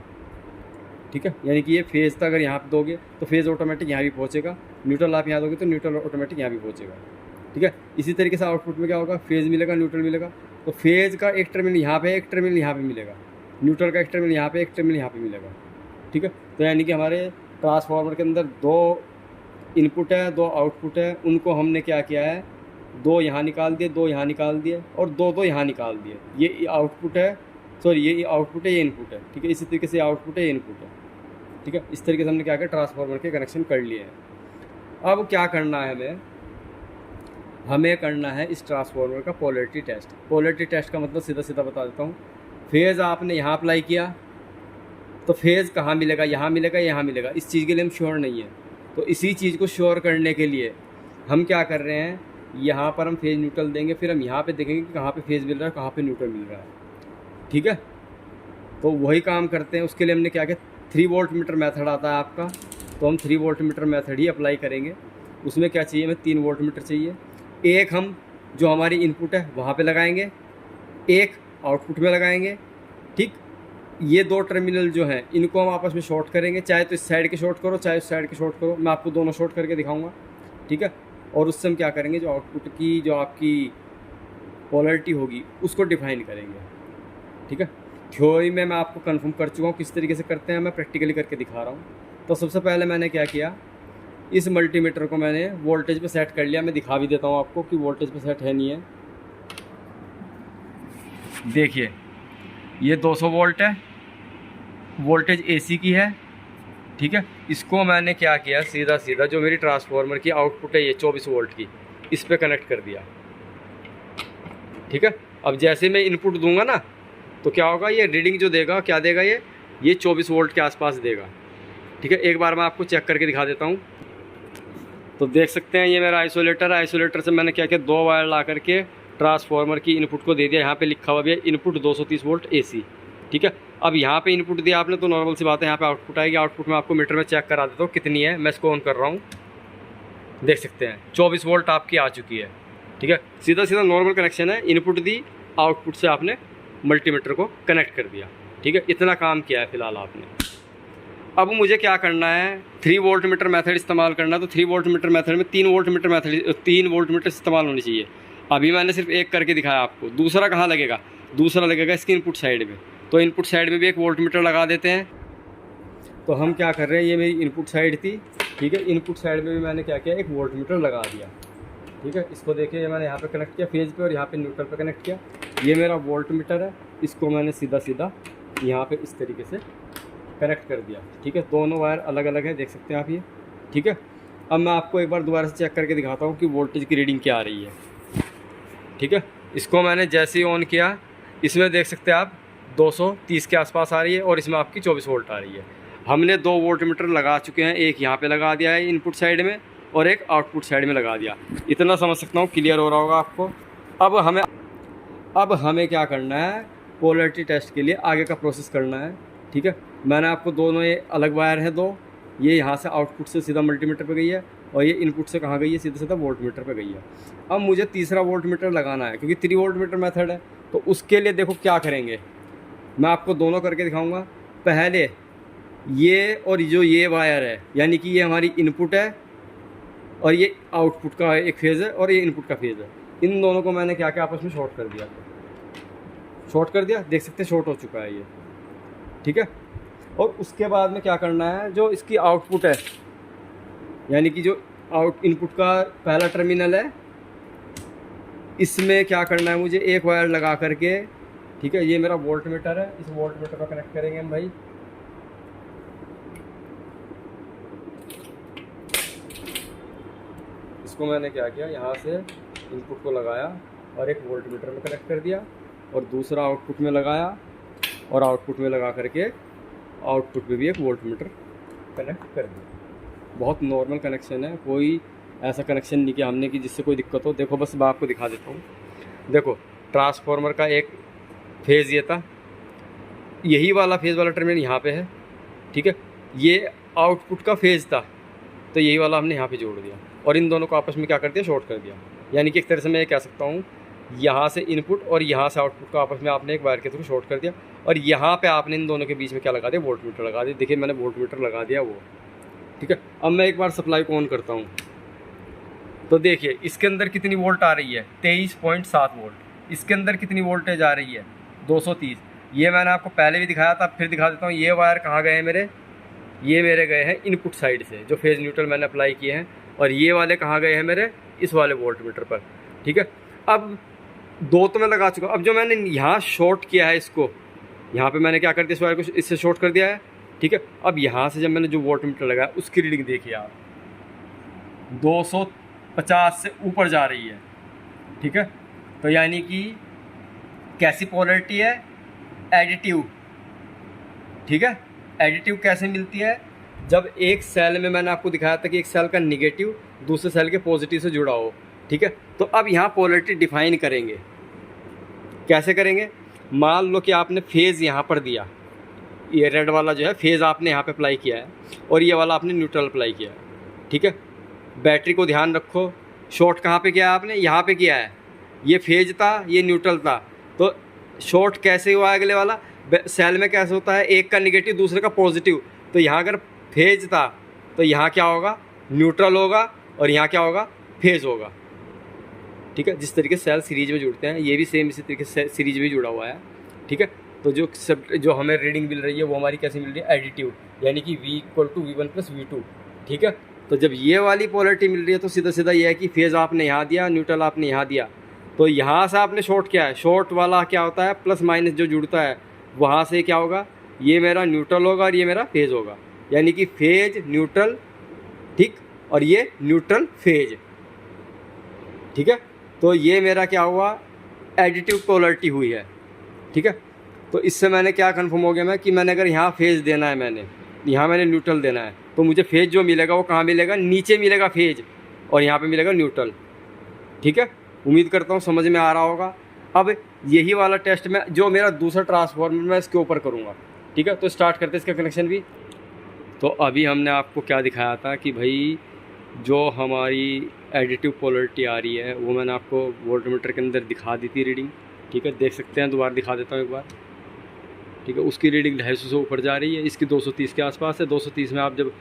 ठीक है, यानी कि ये फेज़ था, अगर यहाँ पे दोगे तो फेज़ ऑटोमेटिक यहाँ भी पहुँचेगा, न्यूट्रल आप यहाँ दोगे तो न्यूट्रल ऑटोमेटिक यहाँ भी पहुँचेगा। ठीक है, इसी तरीके से आउटपुट में क्या होगा, फेज़ मिलेगा न्यूट्रल मिलेगा, तो फेज़ का एक टर्मिनल यहाँ पे, एक टर्मिनल यहाँ पे मिलेगा, न्यूट्रल का एक टर्मिनल यहाँ पे, एक टर्मिनल यहाँ पे मिलेगा। ठीक है, तो यानी कि हमारे ट्रांसफार्मर के अंदर 2 इनपुट है 2 आउटपुट है, उनको हमने क्या किया है, 2 यहाँ निकाल दिए, 2 यहाँ निकाल दिए और 2 यहाँ निकाल दिए। ये आउटपुट है, सॉरी ये आउटपुट है, ये इनपुट है। ठीक है, इसी तरीके से आउटपुट है, ये इनपुट है। ठीक है, इस तरीके से हमने क्या किया, ट्रांसफार्मर के कनेक्शन कर लिए हैं। अब क्या करना है, हमें करना है इस ट्रांसफार्मर का पोलैरिटी टेस्ट। पोलैरिटी टेस्ट का मतलब सीधा सीधा बता देता हूँ, फेज़ आपने यहाँ अप्लाई किया तो फेज़ कहाँ मिलेगा, यहाँ मिलेगा, यहाँ मिलेगा, इस चीज़ के लिए हम श्योर नहीं है। तो इसी चीज़ को श्योर करने के लिए हम क्या कर रहे हैं, यहाँ पर हम फेज़ न्यूट्रल देंगे, फिर हम यहाँ पे देखेंगे कि कहाँ पे फेज़ मिल रहा है, कहाँ पे न्यूट्रल मिल रहा है। ठीक है, तो वही काम करते हैं। उसके लिए हमने क्या किया, 3 वोल्ट मीटर मेथड आता है आपका, तो हम 3 वोल्ट मीटर मेथड ही अप्लाई करेंगे। उसमें क्या चाहिए, हमें 3 वोल्ट मीटर चाहिए। एक हम जो हमारी इनपुट है वहाँ पे लगाएंगे, एक आउटपुट में लगाएंगे। ठीक, ये 2 टर्मिनल जो हैं इनको हम आपस में शॉर्ट करेंगे, चाहे तो इस साइड के शॉर्ट करो चाहे उस साइड के शॉर्ट करो, मैं आपको दोनों शॉर्ट करके दिखाऊंगा। ठीक है, और उससे हम क्या करेंगे, जो आउटपुट की जो आपकी पोलैरिटी होगी उसको डिफाइन करेंगे। ठीक है, थ्योरी में मैं आपको कंफर्म कर चुका हूँ किस तरीके से करते हैं, मैं प्रैक्टिकली करके दिखा रहा हूँ। तो सबसे पहले मैंने क्या किया, इस मल्टीमीटर को मैंने वोल्टेज पे सेट कर लिया। मैं दिखा भी देता हूँ आपको कि वोल्टेज पे सेट है नहीं है। देखिए ये 200 वोल्ट है, वोल्टेज एसी की है। ठीक है, इसको मैंने क्या किया, सीधा सीधा जो मेरी ट्रांसफार्मर की आउटपुट है ये 24 वोल्ट की, इस पे कनेक्ट कर दिया। ठीक है, अब जैसे मैं इनपुट दूंगा ना तो क्या होगा, ये रीडिंग जो देगा क्या देगा, ये 24 वोल्ट के आसपास देगा। ठीक है, एक बार मैं आपको चेक करके दिखा देता हूँ। तो देख सकते हैं ये मेरा आइसोलेटर है। आइसोलेटर से मैंने क्या किया, 2 वायर ला करके ट्रांसफार्मर की इनपुट को दे दिया। यहाँ पे लिखा हुआ भी है इनपुट 230 वोल्ट AC। ठीक है, अब यहाँ पे इनपुट दिया आपने तो नॉर्मल सी बात है, यहाँ पे आउटपुट आएगी। आउटपुट में आपको मीटर में चेक करा देता हूँ कितनी है। मैं इसको ऑन कर रहा हूँ, देख सकते हैं 24 वोल्ट आपकी आ चुकी है। ठीक है, सीधा सीधा नॉर्मल कनेक्शन है। इनपुट दी, आउटपुट से आपने मल्टीमीटर को कनेक्ट कर दिया। ठीक है, इतना काम किया है फ़िलहाल आपने। अब मुझे क्या करना है, 3 वोल्ट मीटर मेथड इस्तेमाल करना है। तो 3 वोल्ट मीटर मेथड में 3 volt meter method 3 volt meter इस्तेमाल होनी चाहिए। अभी मैंने सिर्फ एक करके दिखाया आपको। दूसरा कहाँ लगेगा, दूसरा लगेगा इसकी इनपुट साइड में। तो इनपुट साइड में भी 1 वोल्ट मीटर लगा देते हैं। तो हम क्या कर रहे हैं, ये मेरी इनपुट साइड थी। ठीक है, इनपुट साइड में भी मैंने क्या किया, 1 वोल्ट मीटर लगा दिया। ठीक है, इसको देखिए, ये मैंने यहाँ पे कनेक्ट किया फेज़ पे और यहाँ पे न्यूट्रल पे कनेक्ट किया। ये मेरा वोल्ट मीटर है, इसको मैंने सीधा सीधा यहाँ पे इस तरीके से कनेक्ट कर दिया। ठीक है, दोनों वायर अलग अलग है, देख सकते हैं आप ये। ठीक है, अब मैं आपको एक बार दोबारा से चेक करके दिखाता हूँ कि वोल्टेज की रीडिंग क्या आ रही है। ठीक है, इसको मैंने जैसे ही ऑन किया, इसमें देख सकते हैं आप 230 के आसपास आ रही है और इसमें आपकी 24 वोल्ट आ रही है। हमने 2 वोल्ट मीटर लगा चुके हैं, एक यहाँ पे लगा दिया है इनपुट साइड में और एक आउटपुट साइड में लगा दिया। इतना समझ सकता हूँ, क्लियर हो रहा होगा आपको। अब हमें क्या करना है, पोलैरिटी टेस्ट के लिए आगे का प्रोसेस करना है। ठीक है, मैंने आपको दोनों, ये अलग वायर है 2, ये यहाँ से आउटपुट से सीधा मल्टीमीटर पे गई है और ये इनपुट से कहाँ गई है, सीधा सीधा वोल्ट मीटर पे गई है। अब मुझे तीसरा वोल्ट मीटर लगाना है क्योंकि 3 वोल्ट मीटर मेथड है। तो उसके लिए देखो क्या करेंगे, मैं आपको दोनों करके दिखाऊंगा। पहले ये और जो ये वायर है, यानी कि ये हमारी इनपुट है और ये आउटपुट का एक फेज़ है और ये इनपुट का फेज़ है। इन दोनों को मैंने क्या क्या आपस में शॉर्ट कर दिया, शॉर्ट कर दिया, देख सकते हैं शॉर्ट हो चुका है ये। ठीक है, और उसके बाद में क्या करना है, जो इसकी आउटपुट है, यानी कि जो इनपुट का पहला टर्मिनल है, इसमें क्या करना है मुझे, एक वायर लगा करके। ठीक है, ये मेरा वोल्ट मीटर है, इस वोल्ट मीटर पर कनेक्ट करेंगे हम भाई। इसको मैंने क्या किया, यहाँ से इनपुट को लगाया और एक वोल्ट मीटर में कनेक्ट कर दिया और दूसरा आउटपुट में लगाया और आउटपुट में लगा करके आउटपुट में भी एक वोल्ट मीटर कनेक्ट कर दिया। बहुत नॉर्मल कनेक्शन है, कोई ऐसा कनेक्शन नहीं किया हमने कि जिससे कोई दिक्कत हो। देखो, बस मैं आपको दिखा देता हूँ। देखो, ट्रांसफार्मर का एक फेज़ ये था, यही वाला फेज़ वाला टर्मिनल यहाँ पे है। ठीक है, ये आउटपुट का फेज़ था, तो यही वाला हमने यहाँ पे जोड़ दिया और इन दोनों को आपस में क्या कर दिया, शॉर्ट कर दिया। यानी कि एक तरह से मैं ये कह सकता हूँ, यहाँ से इनपुट और यहाँ से आउटपुट को आपस में आपने एक वायर के थ्रू शॉर्ट कर दिया और यहाँ पे आपने इन दोनों के बीच में क्या लगा दिया, वोल्ट मीटर लगा दिया। देखिए, मैंने वोल्ट मीटर लगा दिया वो। ठीक है, अब मैं एक बार सप्लाई को ऑन करता हूँ तो देखिए इसके अंदर कितनी वोल्ट आ रही है, 23.7 वोल्ट। इसके अंदर कितनी वोल्टेज आ रही है, 230। ये मैंने आपको पहले भी दिखाया था, फिर दिखा देता हूँ। ये वायर कहाँ गए हैं मेरे, ये मेरे गए हैं इनपुट साइड से, जो फेज़ न्यूट्रल मैंने अप्लाई किए हैं, और ये वाले कहाँ गए हैं मेरे, इस वाले वोल्ट मीटर पर। ठीक है, अब 2 तो मैं लगा चुका। अब जो मैंने यहाँ शॉर्ट किया है, इसको यहाँ पे मैंने क्या कर दिया, इस वायर को इससे शॉर्ट कर दिया है। ठीक है, अब यहाँ से जब मैंने जो वोल्ट मीटर लगाया उसकी रीडिंग देखिए आप, 250 से ऊपर जा रही है। ठीक है, तो यानी कि कैसी पोलैरिटी है, एडिटिव। ठीक है, एडिटिव कैसे मिलती है, जब एक सेल में मैंने आपको दिखाया था कि एक सेल का निगेटिव दूसरे सेल के पॉजिटिव से जुड़ा हो। ठीक है, तो अब यहाँ पोलैरिटी डिफाइन करेंगे। कैसे करेंगे, मान लो कि आपने फेज़ यहाँ पर दिया, ये रेड वाला जो है फेज़ आपने यहाँ पे अप्लाई किया है और ये वाला आपने न्यूट्रल अप्लाई किया है। ठीक है, बैटरी को ध्यान रखो, शॉर्ट कहाँ पे किया है आपने, यहाँ पे किया है। ये फेज था, ये न्यूट्रल था, तो शॉर्ट कैसे हुआ अगले वाला, सेल में कैसे होता है, एक का निगेटिव दूसरे का पॉजिटिव। तो यहाँ अगर फेज था तो यहाँ क्या होगा, न्यूट्रल होगा, और यहाँ क्या होगा, फेज होगा। ठीक है, जिस तरीके से सेल सीरीज में जुड़ते हैं, ये भी सेम इसी तरीके से सीरीज में जुड़ा हुआ है। ठीक है, तो जो हमें रीडिंग मिल रही है वो हमारी कैसी मिल रही है, एडिटिव, यानी कि V = V1 + V2। ठीक है, तो जब ये वाली पोलैरिटी मिल रही है तो सीधा सीधा ये है कि फेज़ आपने यहाँ दिया, न्यूट्रल आपने यहाँ दिया, तो यहाँ से आपने शॉर्ट किया है। शॉर्ट वाला क्या होता है, प्लस माइनस जो जुड़ता है, वहाँ से क्या होगा, ये मेरा न्यूट्रल होगा और ये मेरा फेज़ होगा, यानी कि फेज न्यूट्रल। ठीक, और ये न्यूट्रल फेज। ठीक है, तो ये मेरा क्या हुआ, एडिटिव पोलैरिटी हुई है। ठीक है, तो इससे मैंने क्या कंफर्म हो गया मैं कि मैंने अगर यहाँ फेज़ देना है, मैंने यहाँ मैंने न्यूट्रल देना है, तो मुझे फेज जो मिलेगा वो कहाँ मिलेगा, नीचे मिलेगा फेज, और यहाँ पे मिलेगा न्यूट्रल। ठीक है, उम्मीद करता हूँ समझ में आ रहा होगा। अब यही वाला टेस्ट में जो मेरा दूसरा ट्रांसफार्मर मैं इसके ऊपर करूँगा। ठीक है, तो स्टार्ट करते हैं इसका कनेक्शन भी। तो अभी हमने आपको क्या दिखाया था कि भाई जो हमारी एडिटिव पोलरिटी आ रही है वो मैंने आपको वोल्टमीटर के अंदर दिखा दी थी रीडिंग। ठीक है, देख सकते हैं, दोबारा दिखा देता हूँ एक बार। ठीक है, उसकी रीडिंग 250 से ऊपर जा रही है, इसकी 230 के आसपास है। 230 में आप जब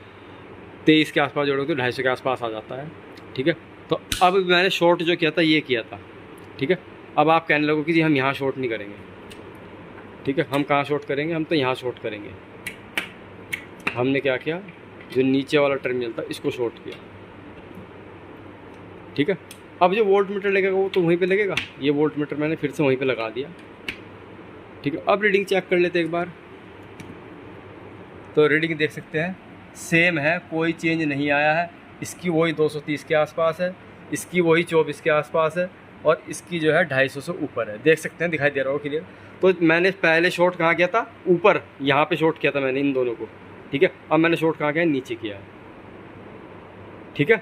23 के आसपास जोड़ोगे तो 250 के आसपास आ जाता है। ठीक है, तो अब मैंने शॉर्ट जो किया था ये किया था। ठीक है, अब आप कहने लगो कि जी हम यहाँ शॉर्ट नहीं करेंगे। ठीक है, हम कहाँ शॉर्ट करेंगे, हम तो यहाँ शॉर्ट करेंगे। हमने क्या किया, जो नीचे वाला टर्मिनल था इसको शॉर्ट किया। ठीक है, अब जो वोल्ट मीटर लगेगा वो तो वहीं पे लगेगा। ये वोल्ट मीटर मैंने फिर से वहीं पे लगा दिया। ठीक है, अब रीडिंग चेक कर लेते हैं एक बार। तो रीडिंग देख सकते हैं सेम है, कोई चेंज नहीं आया है। इसकी वही 230 के आसपास है, इसकी वही 24 के आसपास है, और इसकी जो है 250 से ऊपर है। देख सकते हैं, दिखाई दे रहा हो क्लियर। तो मैंने पहले शॉर्ट कहाँ किया था, ऊपर, यहाँ पे शॉर्ट किया था मैंने इन दोनों को। ठीक है, अब मैंने शॉर्ट कहाँ किया, नीचे किया है। ठीक है,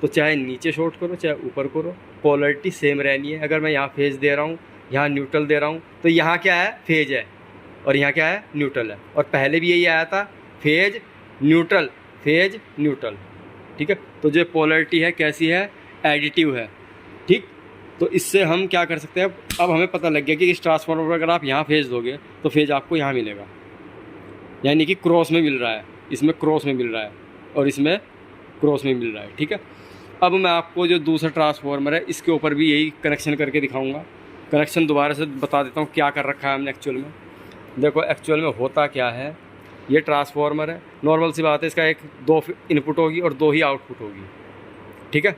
तो चाहे नीचे शॉर्ट करो चाहे ऊपर करो, पोलरिटी सेम रहनी है। अगर मैं यहाँ फेज दे रहा हूँ, यहाँ न्यूट्रल दे रहा हूँ, तो यहाँ क्या है, फेज है, और यहाँ क्या है, न्यूट्रल है। और पहले भी यही आया था, फेज न्यूट्रल, फेज न्यूट्रल। ठीक है, तो जो पोलरिटी है कैसी है, एडिटिव है। ठीक, तो इससे हम क्या कर सकते हैं, अब हमें पता लग गया कि इस ट्रांसफार्मर पर अगर आप यहाँ फेज दोगे तो फेज आपको यहाँ मिलेगा, यानी कि क्रॉस में मिल रहा है। इसमें क्रॉस में मिल रहा है और इसमें क्रॉस में मिल रहा है। ठीक है, अब मैं आपको जो दूसरा ट्रांसफार्मर है इसके ऊपर भी यही कनेक्शन करके दिखाऊंगा। कनेक्शन दोबारा से बता देता हूँ क्या कर रखा है हमने एक्चुअल में। देखो एक्चुअल में होता क्या है, ये ट्रांसफार्मर है, नॉर्मल सी बात है, इसका एक 2 इनपुट होगी और 2 ही आउटपुट होगी। ठीक है,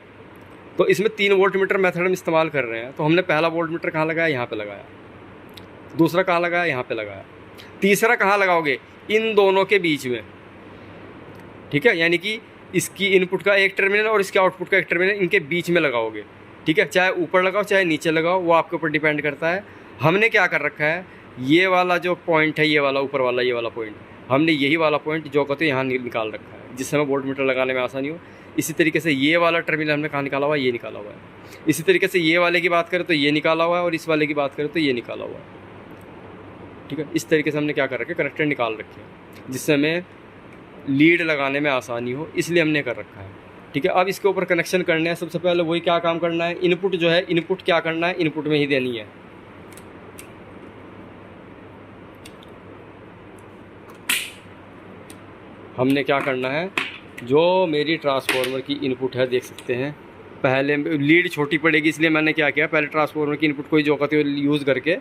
तो इसमें 3 वोल्ट मीटर मेथड हम इस्तेमाल कर रहे हैं। तो हमने पहला वोल्ट मीटर कहाँ लगाया, यहाँ पे लगाया। दूसरा कहाँ लगाया, यहाँ पे लगाया। तीसरा कहाँ लगाओगे, इन दोनों के बीच में। ठीक है, यानी कि इसकी इनपुट का एक टर्मिनल और इसके आउटपुट का एक टर्मिनल, इनके बीच में लगाओगे। ठीक है, चाहे ऊपर लगाओ चाहे नीचे लगाओ, वो आपके ऊपर डिपेंड करता है। हमने क्या कर रखा है, ये वाला जो पॉइंट है, ये वाला ऊपर वाला ये वाला पॉइंट, हमने यही वाला पॉइंट जो कहते हैं यहाँ निकाल रखा है, जिससे हमें वोल्ट मीटर लगाने में आसानी हो। इसी तरीके से ये वाला टर्मिनल हमने कहाँ निकाला हुआ है, ये निकाला हुआ है। इसी तरीके से ये वाले की बात करें तो ये निकाला हुआ है, और इस वाले की बात करें तो ये निकाला हुआ है। ठीक है, इस तरीके से हमने क्या कर रखे, कनेक्टर निकाल रखे हैं, जिससे हमें लीड लगाने में आसानी हो, इसलिए हमने कर रखा है। ठीक है, अब इसके ऊपर कनेक्शन करने हैं। सबसे पहले वही क्या काम करना है, इनपुट जो है, इनपुट क्या करना है, इनपुट में ही देनी है। हमने क्या करना है, जो मेरी ट्रांसफार्मर की इनपुट है, देख सकते हैं पहले लीड छोटी पड़ेगी, इसलिए मैंने क्या किया, पहले ट्रांसफार्मर की इनपुट को ही जो कहते हैं यूज़ करके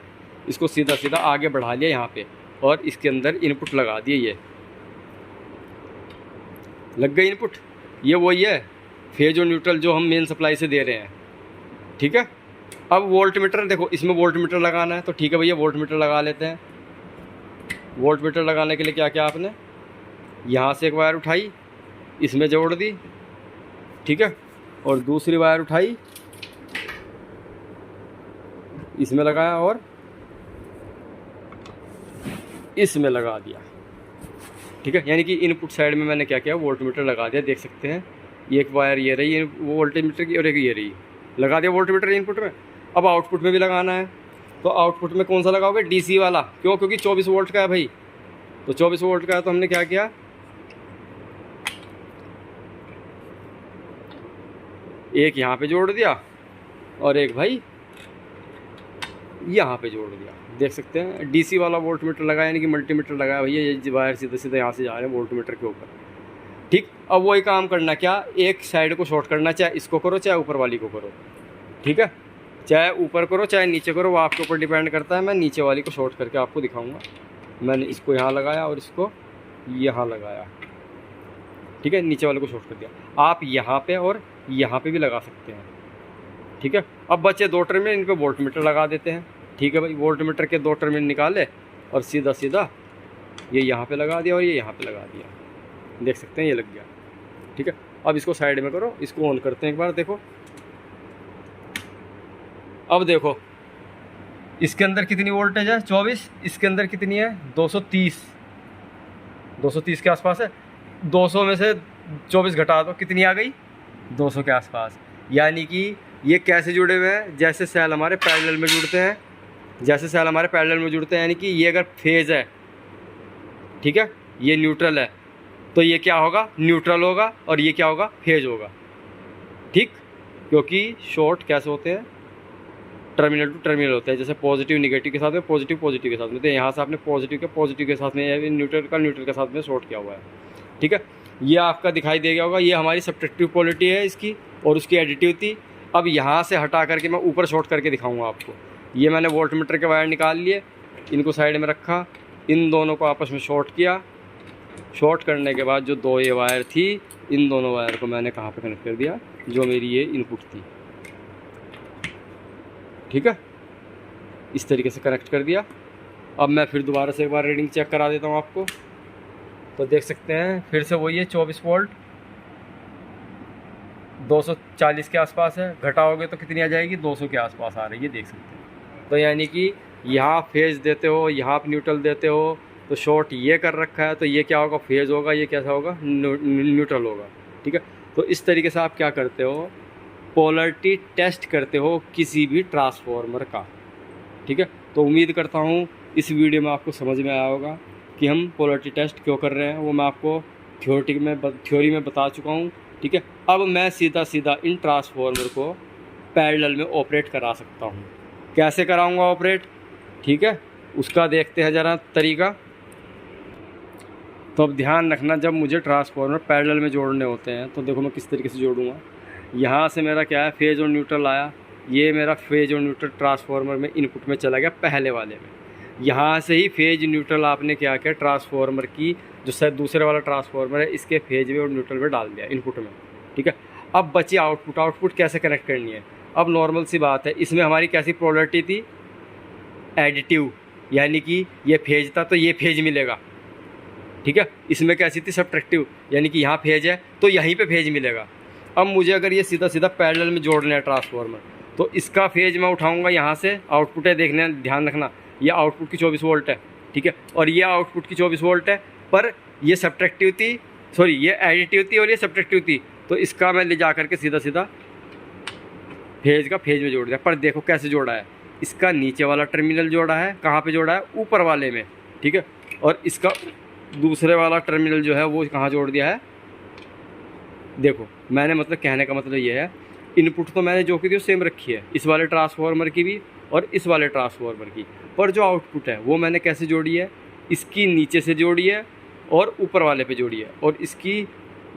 इसको सीधा सीधा आगे बढ़ा लिया यहाँ पे, और इसके अंदर इनपुट लगा दिए। ये लग गई इनपुट, ये वही है फेज और न्यूट्रल जो हम मेन सप्लाई से दे रहे हैं। ठीक है, अब वोल्ट मीटर देखो, इसमें वोल्ट मीटर लगाना है, तो ठीक है भैया वोल्ट मीटर लगा लेते हैं। वोल्ट मीटर लगाने के लिए क्या किया आपने, यहाँ से एक वायर उठाई, इसमें जोड़ दी। ठीक है, और दूसरी वायर उठाई, इसमें लगाया और इसमें लगा दिया। ठीक है, यानी कि इनपुट साइड में मैंने क्या किया, वोल्ट मीटर लगा दिया। देख सकते हैं एक वायर ये रही वो वोल्टेज मीटर की, और एक ये रही, लगा दिया वोल्ट मीटर इनपुट में। अब आउटपुट में भी लगाना है, तो आउटपुट में कौन सा लगाओगे, डीसी वाला। क्यों, क्योंकि 24 वोल्ट का है भाई, तो 24 वोल्ट का है, तो हमने क्या किया, एक यहाँ पे जोड़ दिया और एक भाई यहाँ पे जोड़ दिया। देख सकते हैं डीसी वाला वोल्ट मीटर लगाया, यानी कि मल्टीमीटर लगाया भैया, ये वायर सीधे सीधे यहाँ से जा रहे हैं वोल्ट मीटर के ऊपर। ठीक, अब वही काम करना, क्या, एक साइड को शॉर्ट करना, चाहे इसको करो चाहे ऊपर वाली को करो। ठीक है, चाहे ऊपर करो चाहे नीचे करो, वो आपके ऊपर डिपेंड करता है। मैं नीचे वाली को शॉर्ट करके आपको दिखाऊंगा। मैंने इसको यहाँ लगाया और इसको यहाँ लगाया। ठीक है, नीचे वाले को शॉर्ट कर दिया। आप यहाँ पे और यहाँ पे भी लगा सकते हैं। ठीक है, अब बचे 2 टर्मिनल, इन पे वोल्ट मीटर लगा देते हैं। ठीक है भाई, वोल्ट मीटर के 2 टर्मिनल निकाले और सीधा सीधा ये यहाँ पे लगा दिया और ये यहाँ पे लगा दिया। देख सकते हैं ये लग गया। ठीक है, अब इसको साइड में करो, इसको ऑन करते हैं एक बार। देखो, अब देखो इसके अंदर कितनी वोल्टेज है, 24, इसके अंदर कितनी है, 230। 230 के आसपास है। 200 में से 24 घटा दो, कितनी आ गई? 200 के आसपास। यानी कि ये कैसे जुड़े हुए हैं? जैसे सेल हमारे पैरेलल में जुड़ते हैं, जैसे सेल हमारे पैरेलल में जुड़ते हैं, यानी कि ये अगर फेज़ है, ठीक है, ये न्यूट्रल है, तो ये क्या होगा? न्यूट्रल होगा, और ये क्या होगा? फेज होगा, ठीक। क्योंकि शॉर्ट कैसे होते हैं? टर्मिनल टू टर्मिनल होते हैं। जैसे पॉजिटिव निगेटिव के साथ में, पॉजिटिव पॉजिटिव के साथ में, तो यहाँ से आपने पॉजिटिव के साथ में, न्यूट्रल के साथ में शॉर्ट किया हुआ है, ठीक है। ये आपका दिखाई दे गया होगा, ये हमारी सब्ट्रैक्टिव पोलैरिटी है इसकी, और उसकी एडिटिव थी। अब यहाँ से हटा करके मैं ऊपर शॉर्ट करके दिखाऊंगा आपको। ये मैंने वोल्टमीटर के वायर निकाल लिए, इनको साइड में रखा, इन दोनों को आपस में शॉर्ट किया। शॉर्ट करने के बाद जो दो ये वायर थी, इन दोनों वायर को मैंने कहाँ पे कनेक्ट कर दिया? जो मेरी ये इनपुट थी, ठीक है, इस तरीके से कनेक्ट कर दिया। अब मैं फिर दोबारा से एक बार रीडिंग चेक करा देता हूँ आपको। तो देख सकते हैं फिर से वही है, 24 वोल्ट 240 के आसपास है। घटाओगे तो कितनी आ जाएगी? 200 के आसपास आ रही है, देख सकते हैं। तो यानी कि यहाँ फेज देते हो, यहाँ आप न्यूट्रल देते हो, तो शॉर्ट ये कर रखा है, तो ये क्या होगा? फेज होगा, ये कैसा होगा? न्यूट्रल होगा, ठीक है। तो इस तरीके से आप क्या करते हो? पोलैरिटी टेस्ट करते हो किसी भी ट्रांसफार्मर का, ठीक है। तो उम्मीद करता हूँ इस वीडियो में आपको समझ में आया होगा कि हम पोलैरिटी टेस्ट क्यों कर रहे हैं। वो मैं आपको थ्योरी में बता चुका हूँ, ठीक है। अब मैं सीधा इन ट्रांसफार्मर को पैरेलल में ऑपरेट करा सकता हूँ। कैसे कराऊँगा ऑपरेट, ठीक है, उसका देखते हैं ज़रा तरीका। तो अब ध्यान रखना, जब मुझे ट्रांसफार्मर पैरेलल में जोड़ने होते हैं तो देखो मैं किस तरीके से जोड़ूंगा। यहाँ से मेरा क्या है? फेज और न्यूट्रल आया, ये मेरा फेज और न्यूट्रल ट्रांसफार्मर में इनपुट में चला गया पहले वाले में। यहाँ से ही फेज न्यूट्रल आपने क्या किया? ट्रांसफार्मर की जो शायद दूसरे वाला ट्रांसफार्मर है, इसके फेज में और न्यूट्रल में डाल दिया इनपुट में, ठीक है। अब बची आउटपुट कैसे कनेक्ट करनी है? अब नॉर्मल सी बात है, इसमें हमारी कैसी पोलैरिटी थी? एडिटिव, यानी कि ये फेज था तो ये फेज मिलेगा, ठीक है। इसमें कैसी थी? सब्ट्रैक्टिव, यानी कि यहाँ फेज है तो यहीं पे फेज मिलेगा। अब मुझे अगर ये सीधा पैरेलल में जोड़ना है ट्रांसफार्मर, तो इसका फेज मैं उठाऊंगा यहाँ से। आउटपुट है, देखने ध्यान रखना, ये आउटपुट की 24 वोल्ट है, ठीक है, और ये आउटपुट की 24 वोल्ट है, पर ये सब्ट्रैक्टिव थी, सॉरी ये एडिटिव थी और ये सब्ट्रैक्टिव थी। तो इसका मैं ले जा करके सीधा फेज में जोड़ दिया। पर देखो कैसे जोड़ा है, इसका नीचे वाला टर्मिनल जोड़ा है, कहाँ पे जोड़ा है? ऊपर वाले में, ठीक है, और इसका दूसरे वाला टर्मिनल जो है वो कहाँ जोड़ दिया है? देखो मैंने मतलब कहने का मतलब ये है, इनपुट तो मैंने जो की थी वो सेम रखी है, इस वाले ट्रांसफार्मर की भी और इस वाले ट्रांसफार्मर की, पर जो आउटपुट है वो मैंने कैसे जोड़ी है? इसकी नीचे से जोड़ी है और ऊपर वाले पे जोड़ी है, और इसकी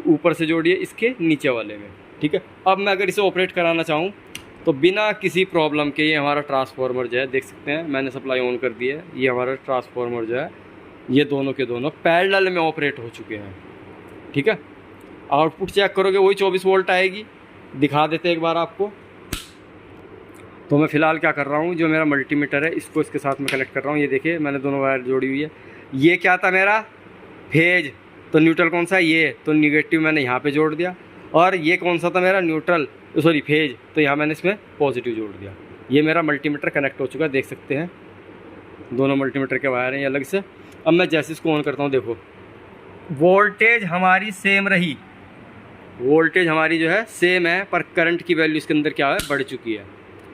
ऊपर से जोड़ी है इसके नीचे वाले में, ठीक है। अब मैं अगर इसे ऑपरेट कराना चाहूँ तो बिना किसी प्रॉब्लम के, ये हमारा ट्रांसफार्मर जो है देख सकते हैं, मैंने सप्लाई ऑन कर दी है, ये हमारा ट्रांसफार्मर जो है ये दोनों के दोनों पैरेलल में ऑपरेट हो चुके हैं, ठीक है। आउटपुट चेक करोगे वही 24 वोल्ट आएगी। दिखा देते एक बार आपको। तो मैं फ़िलहाल क्या कर रहा हूँ, जो मेरा मल्टीमीटर है इसको इसके साथ में कनेक्ट कर रहा हूँ। ये देखिए मैंने दोनों वायर जोड़ी हुई है। ये क्या था मेरा? फेज, तो न्यूट्रल कौन सा है? ये, तो निगेटिव मैंने यहाँ पे जोड़ दिया। और ये कौन सा था मेरा? न्यूट्रल, सॉरी फेज, तो यहाँ मैंने इसमें पॉजिटिव जोड़ दिया। ये मेरा मल्टीमीटर कनेक्ट हो चुका है, देख सकते हैं दोनों मल्टीमीटर के वायर हैं ये अलग से। अब मैं जैसे इसको ऑन करता हूँ, देखो वोल्टेज हमारी सेम रही, वोल्टेज हमारी जो है सेम है, पर करंट की वैल्यू इसके अंदर क्या है? बढ़ चुकी है।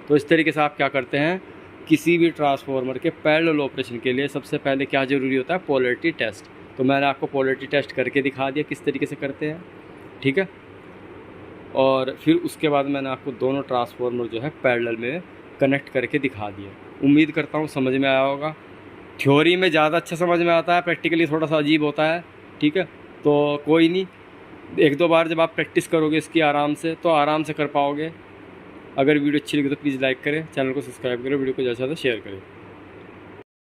तो इस तरीके से आप क्या करते हैं, किसी भी ट्रांसफार्मर के पैरेलल ऑपरेशन के लिए सबसे पहले क्या ज़रूरी होता है? Polarity test. तो मैंने आपको पोलैरिटी टेस्ट करके दिखा दिया किस तरीके से करते हैं, ठीक है। और फिर उसके बाद मैंने आपको दोनों ट्रांसफार्मर जो है पैरेलल में कनेक्ट करके दिखा दिया। उम्मीद करता हूँ समझ में आया होगा। थ्योरी में ज़्यादा अच्छा समझ में आता है, प्रैक्टिकली थोड़ा सा अजीब होता है, ठीक है। तो कोई नहीं, एक दो बार जब आप प्रैक्टिस करोगे इसकी आराम से, तो आराम से कर पाओगे। अगर वीडियो अच्छी लगी तो प्लीज़ लाइक करें, चैनल को सब्सक्राइब करें, वीडियो को ज़्यादा से ज़्यादा शेयर करें।